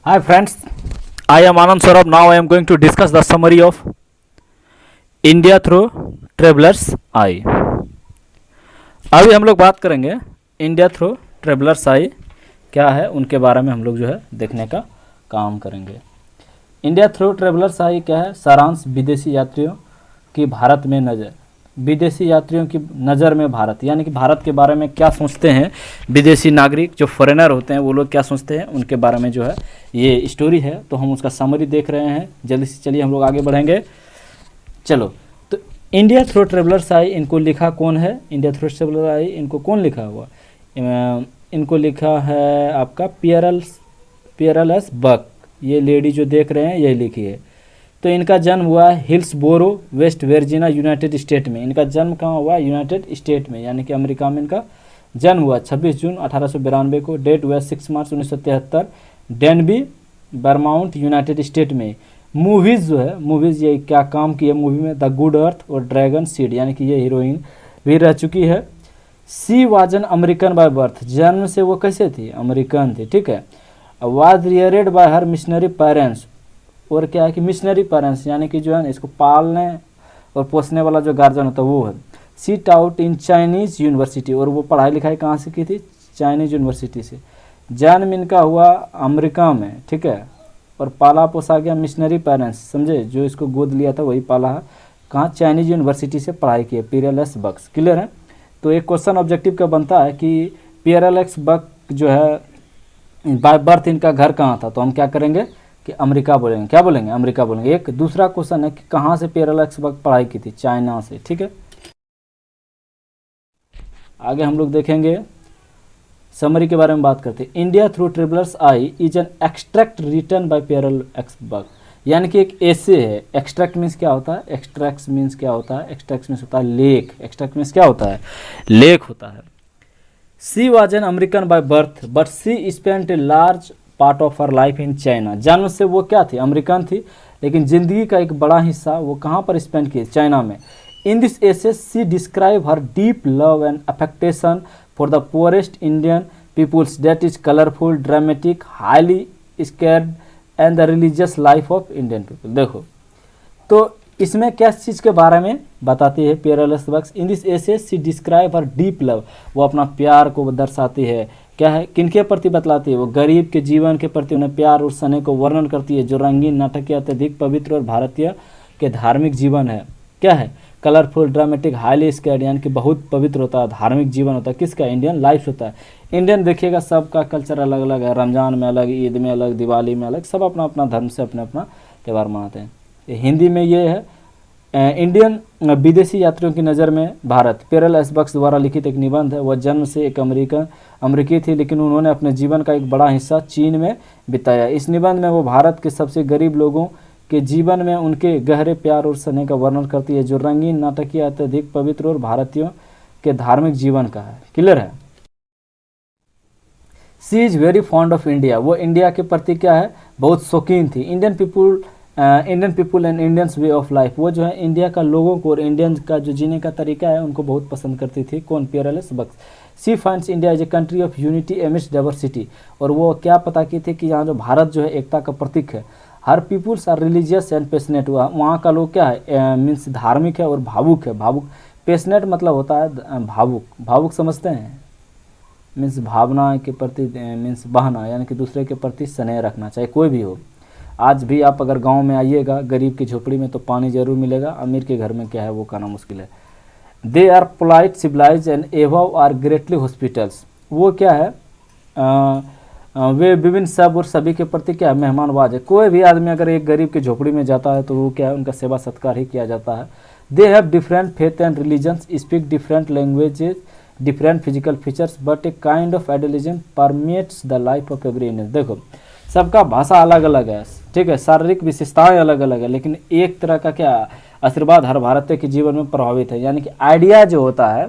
Hi friends, I am Anand Saurabh. Now I am going to discuss the summary of India through Travelers Eye. अभी हम लोग बात करेंगे India through travellers आई क्या है, उनके बारे में हम लोग जो है देखने का काम करेंगे। इंडिया थ्रू ट्रेवलर्स आई क्या है? सारांश विदेशी यात्रियों की भारत में नज़र, विदेशी यात्रियों की नज़र में भारत, यानी कि भारत के बारे में क्या सोचते हैं विदेशी नागरिक, जो फॉरेनर होते हैं वो लोग क्या सोचते हैं, उनके बारे में जो है ये स्टोरी है। तो हम उसका समरी देख रहे हैं। जल्दी से चलिए हम लोग आगे बढ़ेंगे। चलो, तो इंडिया थ्रू ट्रेवलर्स आई, इनको लिखा कौन है? इंडिया थ्रू ट्रेवलर्स आई इनको कौन लिखा हुआ? इनको लिखा है आपका पियरल एस बक। ये लेडी जो देख रहे हैं यही लिखी है। तो इनका जन्म हुआ Hillsboro, West Virginia, United State में। इनका जन्म कहाँ हुआ? यूनाइटेड स्टेट में, यानी कि अमेरिका में इनका जन्म हुआ 26 जून 1892 को। डेट हुआ 6 मार्च 1973, डेनबी, बर्माउंट, यूनाइटेड स्टेट में। मूवीज़ जो है, मूवीज़ ये क्या काम की है मूवी में? द गुड अर्थ और ड्रैगन सीड, यानी कि ये हीरोइन भी रह चुकी है। She was an American by birth, जन्म से वो कैसे थी? अमेरिकन थी, ठीक है। Was reared by her missionary parents, और क्या है कि मिशनरी पेरेंट्स, यानी कि जो है ना इसको पालने और पोसने वाला जो गार्जियन होता है वो है। Seat out in Chinese university, और वो पढ़ाई लिखाई कहाँ से की थी? चाइनीज़ यूनिवर्सिटी से। जन्म इनका हुआ अमेरिका में, ठीक है, और पाला पोसा गया मिशनरी पेरेंट्स, समझे, जो इसको गोद लिया था वही पाला है। कहाँ? चाइनीज़ यूनिवर्सिटी से पढ़ाई की है। पियरल एस बक्स, क्लियर है। तो एक क्वेश्चन ऑब्जेक्टिव का बनता है कि पियरल एस बक जो है बाय बर्थ इनका घर कहाँ था? तो हम क्या करेंगे कि अमेरिका बोलेंगे। क्या बोलेंगे? अमेरिका बोलेंगे। एक दूसरा क्वेश्चन है कि कहाँ से पियरल एस बक पढ़ाई की थी? चाइना से, ठीक है। आगे हम लोग देखेंगे, समरी के बारे में बात करते हैं। India through travellers I is an extract written by Pearl S Buck, यानी कि एक ऐसे है। एक्सट्रैक्ट मीन्स क्या होता है? एक्सट्रैक्ट मीन्स क्या होता है? एक्सट्रैक्ट मीन्स होता है लेक। एक्सट्रैक्ट मीन्स क्या होता है? लेक होता है। She was an American by birth but she spent a large part of her life in China, जन्म से वो क्या थी? अमेरिकन थी, लेकिन ज़िंदगी का एक बड़ा हिस्सा वो कहाँ पर स्पेंड की? चाइना में। In this essay she describe her deep love and affectation for the poorest Indian peoples, that is colourful, dramatic, highly scared and the religious life of Indian people. देखो, तो इसमें क्या चीज़ के बारे में बताती है Pearl S Buck? In this essay she describe her deep love, वो अपना प्यार को दर्शाती है। क्या है? किनके प्रति बतलाती है? वो गरीब के जीवन के प्रति उन्हें प्यार और स्नेह को वर्णन करती है, जो रंगीन, नाटकीय, अत्यधिक पवित्र और भारतीय के धार्मिक जीवन है। क्या है? कलरफुल, ड्रामेटिक, हाईली स्केर्ड, यानी कि बहुत पवित्र होता है, धार्मिक जीवन होता है। किसका? इंडियन लाइफ होता है। इंडियन देखिएगा सबका कल्चर अलग अलग है, रमज़ान में अलग, ईद में अलग, दिवाली में अलग, सब अपना अपना धर्म से अपना अपना त्यौहार मनाते हैं। हिंदी में ये है इंडियन विदेशी यात्रियों की नज़र में भारत। पियरल एस बक द्वारा लिखित एक निबंध है। वह जन्म से एक अमेरिकी थी, लेकिन उन्होंने अपने जीवन का एक बड़ा हिस्सा चीन में बिताया। इस निबंध में वो भारत के सबसे गरीब लोगों के जीवन में उनके गहरे प्यार और स्नेह का वर्णन करती है, जो रंगीन, नाटकीय, अत्यधिक पवित्र और भारतीयों के धार्मिक जीवन का है। क्लियर है। She is very fond of India, वो इंडिया के प्रति क्या है? बहुत शौकीन थी। Indian people and Indians way of life, वो जो है इंडिया का लोगों को और इंडियन का जो जीने का तरीका है उनको बहुत पसंद करती थी। कौन? Pearl S Buck. She finds India is a country of unity amidst diversity, और वो क्या पता की थी कि यहाँ जो भारत जो है एकता का प्रतीक है। Her peoples are religious and passionate, वहाँ का लोग क्या है? मीन्स धार्मिक है और भावुक है। भावुक, पैशनेट मतलब होता है भावुक। भावुक समझते हैं? मीन्स भावना के प्रति, मीन्स बहना, यानी कि दूसरे के प्रति स्नेह रखना, चाहे कोई भी हो। आज भी आप अगर गांव में आइएगा, गरीब की झोपड़ी में, तो पानी जरूर मिलेगा। अमीर के घर में क्या है वो खाना मुश्किल है। They are polite, civilize and एवव आर ग्रेटली हॉस्पिटल्स, वो क्या है? वे विभिन्न सब और सभी के प्रति क्या है? मेहमानवाज है। कोई भी आदमी अगर एक गरीब की झोपड़ी में जाता है तो वो क्या है? उनका सेवा सत्कार ही किया जाता है। They have different faith and religions, speak different languages, different physical features, but a kind of idealism permeates the life of every Indian. देखो, सबका भाषा अलग अलग है, ठीक है, शारीरिक विशेषताएं अलग अलग है, लेकिन एक तरह का क्या आशीर्वाद हर भारतीय के जीवन में प्रभावित है। यानी कि आइडिया जो होता है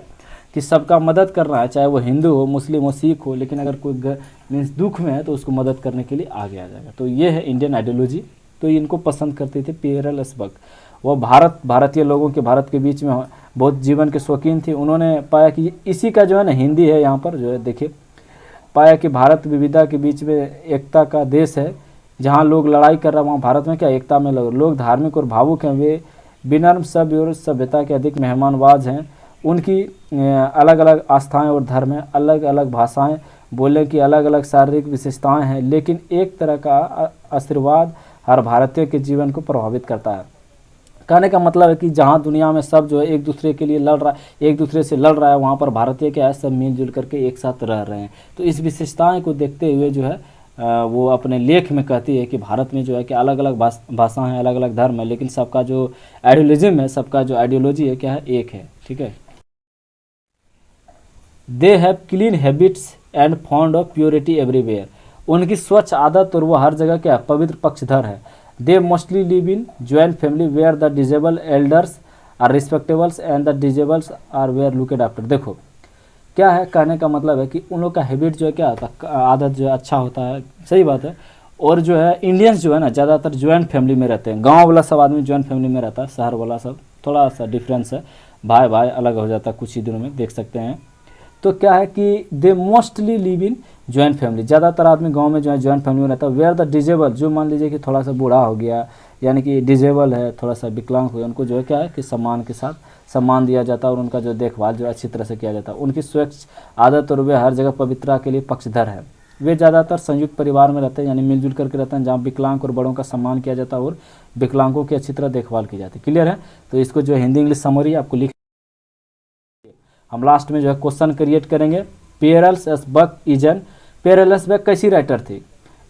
कि सबका मदद करना है, चाहे वो हिंदू हो, मुस्लिम हो, सिख हो, लेकिन अगर कोई मीन्स दुख में है तो उसको मदद करने के लिए आगे आ जाएगा। तो ये है इंडियन आइडियोलॉजी। तो इनको पसंद करते थे पियरल एस बक। वो भारतीय लोगों के भारत के बीच में बहुत जीवन के शौकीन थी। उन्होंने पाया कि इसी का जो है ना हिंदी है यहाँ पर जो है देखिए, पाया कि भारत विविधता के बीच में एकता का देश है। जहाँ लोग लड़ाई कर रहे हैं वहाँ भारत में क्या एकता में लोग धार्मिक और भावुक हैं, वे विनम्र सभ्य और सभ्यता के अधिक मेहमानवाज हैं। उनकी अलग अलग आस्थाएं और धर्म हैं, अलग अलग भाषाएं बोलने की अलग अलग शारीरिक विशेषताएं हैं, लेकिन एक तरह का आशीर्वाद हर भारतीय के जीवन को प्रभावित करता है। कहने का मतलब है कि जहाँ दुनिया में सब जो है एक दूसरे के लिए लड़ रहा है, एक दूसरे से लड़ रहा है, वहाँ पर भारतीय क्या है, सब मिलजुल करके एक साथ रह रहे हैं। तो इस विशेषताएं को देखते हुए जो है वो अपने लेख में कहती है कि भारत में जो है कि अलग अलग भाषाएं हैं, अलग अलग धर्म है, लेकिन सबका जो आइडियोलिज्म है, सबका जो आइडियोलॉजी है क्या है, एक है। ठीक है। They have clean habits and fond of purity everywhere. उनकी स्वच्छ आदत और वो हर जगह क्या पवित्र पक्षधर है। They mostly live in joint family where the disable elders are respectables and the disables are were looked after. देखो क्या है, कहने का मतलब है कि उन लोग का हैबिट जो है क्या होता है, आदत जो है अच्छा होता है, सही बात है। और जो है इंडियंस जो है ना ज़्यादातर ज्वाइंट फैमिली में रहते हैं। गांव वाला सब आदमी ज्वाइंट फैमिली में रहता है, शहर वाला सब थोड़ा सा डिफरेंस है, भाई भाई अलग हो जाता है कुछ ही दिनों में, देख सकते हैं। तो क्या है कि दे mostly live in joint family, ज़्यादातर आदमी गांव में जो है ज्वाइंट फैमिली में रहता है। वेयर द डिजेबल, जो मान लीजिए कि थोड़ा सा बूढ़ा हो गया, यानी कि डिजेबल है, थोड़ा सा विकलांग हो गया, उनको जो है क्या है कि सम्मान के साथ सम्मान दिया जाता है और उनका जो देखभाल जो अच्छी तरह से किया जाता है। उनकी स्वच्छ आदत और वे हर जगह पवित्रता के लिए पक्षधर है। वे ज़्यादातर संयुक्त परिवार में रहते हैं, यानी मिलजुल करके रहते हैं, जहाँ विकलांग और बड़ों का सम्मान किया जाता है और विकलांगों की अच्छी तरह देखभाल की जाती है। क्लियर है। तो इसको जो हिंदी इंग्लिश समरी आपको लिख, हम लास्ट में जो है क्वेश्चन क्रिएट करेंगे। पेरेल्स एस बक इजन, पेरेल्स बक कैसी राइटर थी,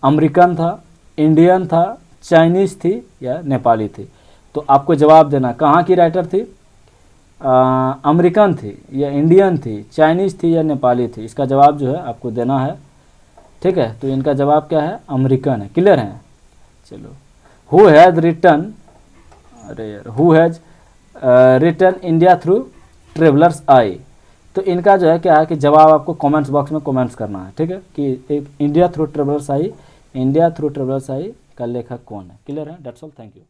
अमेरिकन था, इंडियन था, चाइनीज़ थी या नेपाली थी। तो आपको जवाब देना कहाँ की राइटर थी, अमेरिकन थी या इंडियन थी, चाइनीज़ थी या नेपाली थी। इसका जवाब जो है आपको देना है। ठीक है। तो इनका जवाब क्या है, अमेरिकन है। क्लियर है। चलो, हु हैज़ रिटर्न, अरे यार, who has return India through travellers आई। तो इनका जो है क्या है कि जवाब आपको कमेंट्स बॉक्स में कमेंट्स करना है। ठीक है। कि इंडिया थ्रू ट्रेवलर्स आई, इंडिया थ्रू ट्रेवलर्स आई का लेखक कौन है। क्लियर है। That's all, thank you.